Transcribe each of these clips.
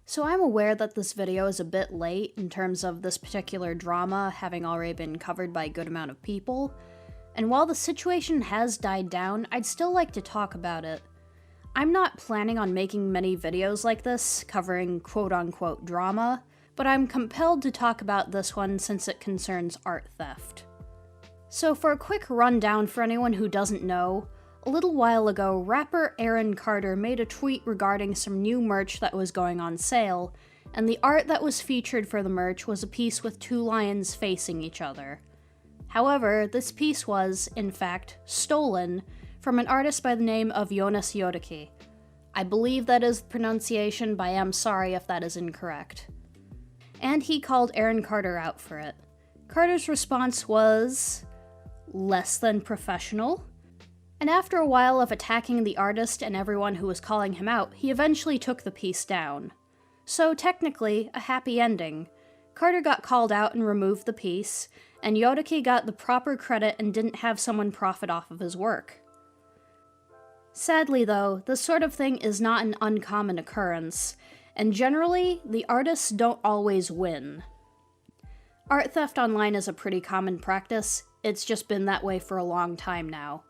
So I'm aware that this video is a bit late in terms of this particular drama having already been covered by a good amount of people, and while the situation has died down, I'd still like to talk about it. I'm not planning on making many videos like this, covering quote-unquote drama, but I'm compelled to talk about this one since it concerns art theft. So for a quick rundown for anyone who doesn't know, a little while ago, rapper Aaron Carter made a tweet regarding some new merch that was going on sale, and the art that was featured for the merch was a piece with two lions facing each other. However, this piece was, in fact, stolen from an artist by the name of Jonas Jodeki. I believe that is the pronunciation, but I am sorry if that is incorrect. And he called Aaron Carter out for it. Carter's response was less than professional. And after a while of attacking the artist and everyone who was calling him out, he eventually took the piece down. So technically, a happy ending. Carter got called out and removed the piece, and Jodeki got the proper credit and didn't have someone profit off of his work. Sadly though, this sort of thing is not an uncommon occurrence, and generally, the artists don't always win. Art theft online is a pretty common practice, it's just been that way for a long time now.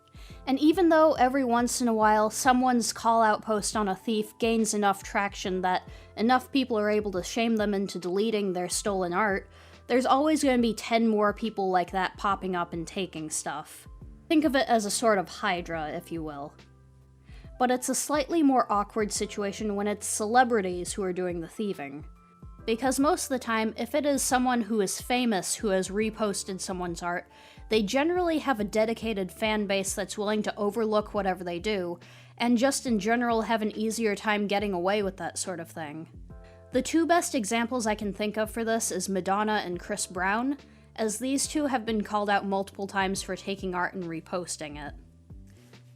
And even though every once in a while someone's call-out post on a thief gains enough traction that enough people are able to shame them into deleting their stolen art, there's always going to be 10 more people like that popping up and taking stuff. Think of it as a sort of hydra, if you will. But it's a slightly more awkward situation when it's celebrities who are doing the thieving. Because most of the time, if it is someone who is famous who has reposted someone's art, they generally have a dedicated fan base that's willing to overlook whatever they do, and just in general have an easier time getting away with that sort of thing. The two best examples I can think of for this is Madonna and Chris Brown, as these two have been called out multiple times for taking art and reposting it.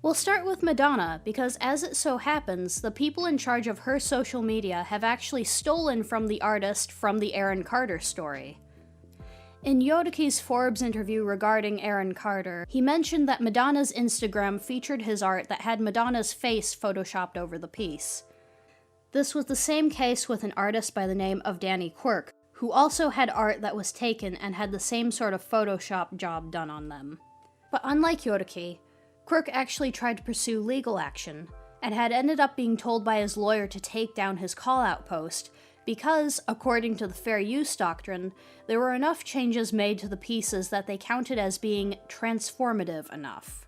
We'll start with Madonna, because as it so happens, the people in charge of her social media have actually stolen from the artist from the Aaron Carter story. In Jodeki's Forbes interview regarding Aaron Carter, he mentioned that Madonna's Instagram featured his art that had Madonna's face photoshopped over the piece. This was the same case with an artist by the name of Danny Quirk, who also had art that was taken and had the same sort of Photoshop job done on them. But unlike Jodeki, Quirk actually tried to pursue legal action, and had ended up being told by his lawyer to take down his call-out post, because, according to the fair use doctrine, there were enough changes made to the pieces that they counted as being transformative enough.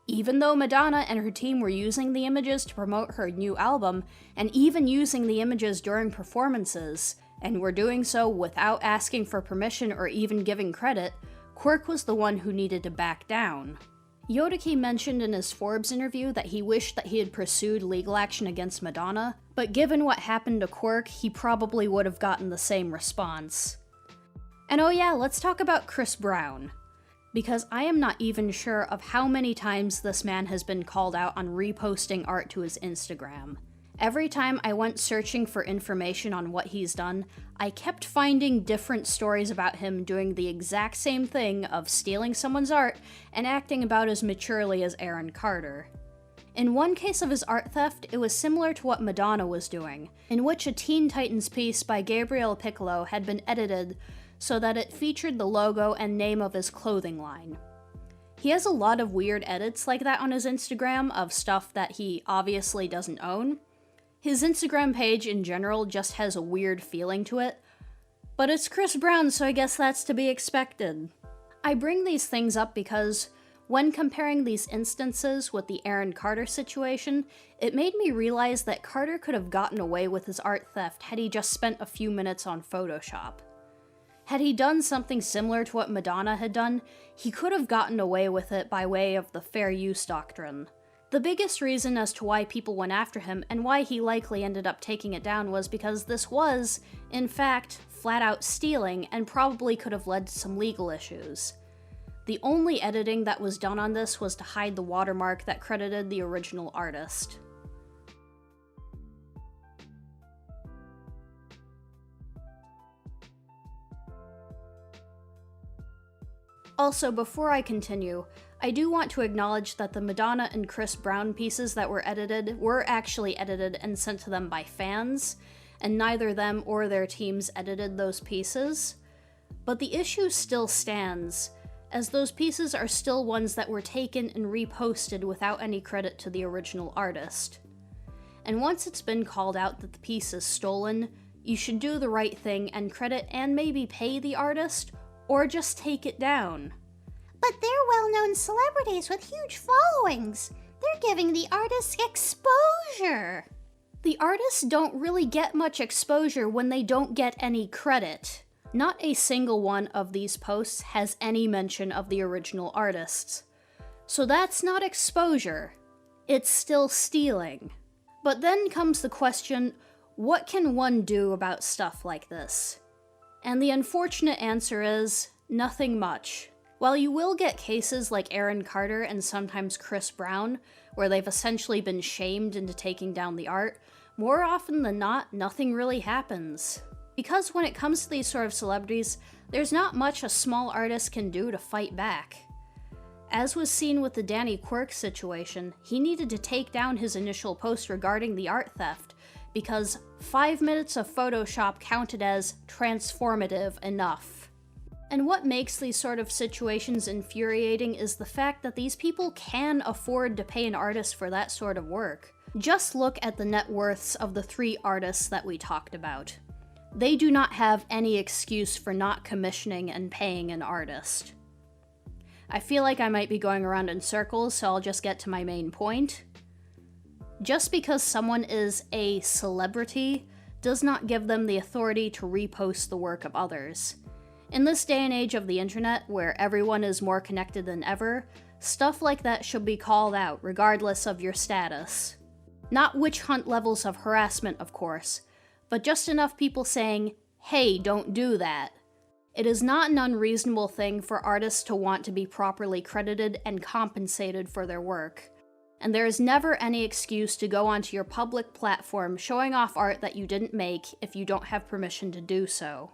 Even though Madonna and her team were using the images to promote her new album, and even using the images during performances, and were doing so without asking for permission or even giving credit, Quirk was the one who needed to back down. Jodeki mentioned in his Forbes interview that he wished that he had pursued legal action against Madonna, but given what happened to Quirk, he probably would have gotten the same response. And oh yeah, let's talk about Chris Brown. Because I am not even sure of how many times this man has been called out on reposting art to his Instagram. Every time I went searching for information on what he's done, I kept finding different stories about him doing the exact same thing of stealing someone's art and acting about as maturely as Aaron Carter. In one case of his art theft, it was similar to what Madonna was doing, in which a Teen Titans piece by Gabriel Piccolo had been edited so that it featured the logo and name of his clothing line. He has a lot of weird edits like that on his Instagram of stuff that he obviously doesn't own. His Instagram page in general just has a weird feeling to it, but it's Chris Brown, so I guess that's to be expected. I bring these things up because, when comparing these instances with the Aaron Carter situation, it made me realize that Carter could have gotten away with his art theft had he just spent a few minutes on Photoshop. Had he done something similar to what Madonna had done, he could have gotten away with it by way of the fair use doctrine. The biggest reason as to why people went after him and why he likely ended up taking it down was because this was, in fact, flat-out stealing and probably could have led to some legal issues. The only editing that was done on this was to hide the watermark that credited the original artist. Also, before I continue, I do want to acknowledge that the Madonna and Chris Brown pieces that were edited were actually edited and sent to them by fans. and neither them or their teams edited those pieces. But the issue still stands, as those pieces are still ones that were taken and reposted without any credit to the original artist. And once it's been called out that the piece is stolen, you should do the right thing and credit and maybe pay the artist, or just take it down. But they're well-known celebrities with huge followings. They're giving the artists exposure. The artists don't really get much exposure when they don't get any credit. Not a single one of these posts has any mention of the original artists. So that's not exposure. It's still stealing. But then comes the question, what can one do about stuff like this? And the unfortunate answer is, nothing much. While you will get cases like Aaron Carter and sometimes Chris Brown, where they've essentially been shamed into taking down the art, more often than not, nothing really happens. Because when it comes to these sort of celebrities, there's not much a small artist can do to fight back. As was seen with the Danny Quirk situation, he needed to take down his initial post regarding the art theft, because 5 minutes of Photoshop counted as transformative enough. And what makes these sort of situations infuriating is the fact that these people can afford to pay an artist for that sort of work. Just look at the net worths of the 3 artists that we talked about. They do not have any excuse for not commissioning and paying an artist. I feel like I might be going around in circles, so I'll just get to my main point. Just because someone is a celebrity does not give them the authority to repost the work of others. In this day and age of the internet, where everyone is more connected than ever, stuff like that should be called out, regardless of your status. Not witch hunt levels of harassment, of course, but just enough people saying, hey, don't do that. It is not an unreasonable thing for artists to want to be properly credited and compensated for their work. And there is never any excuse to go onto your public platform showing off art that you didn't make if you don't have permission to do so.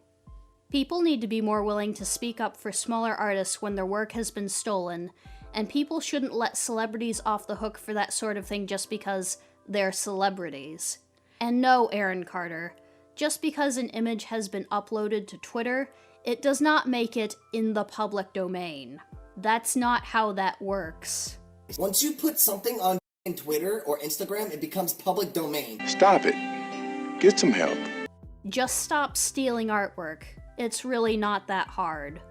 People need to be more willing to speak up for smaller artists when their work has been stolen, and people shouldn't let celebrities off the hook for that sort of thing just because they're celebrities. And no, Aaron Carter, just because an image has been uploaded to Twitter, it does not make it in the public domain. That's not how that works. Once you put something on Twitter or Instagram, it becomes public domain. Stop it. Get some help. Just stop stealing artwork. It's really not that hard.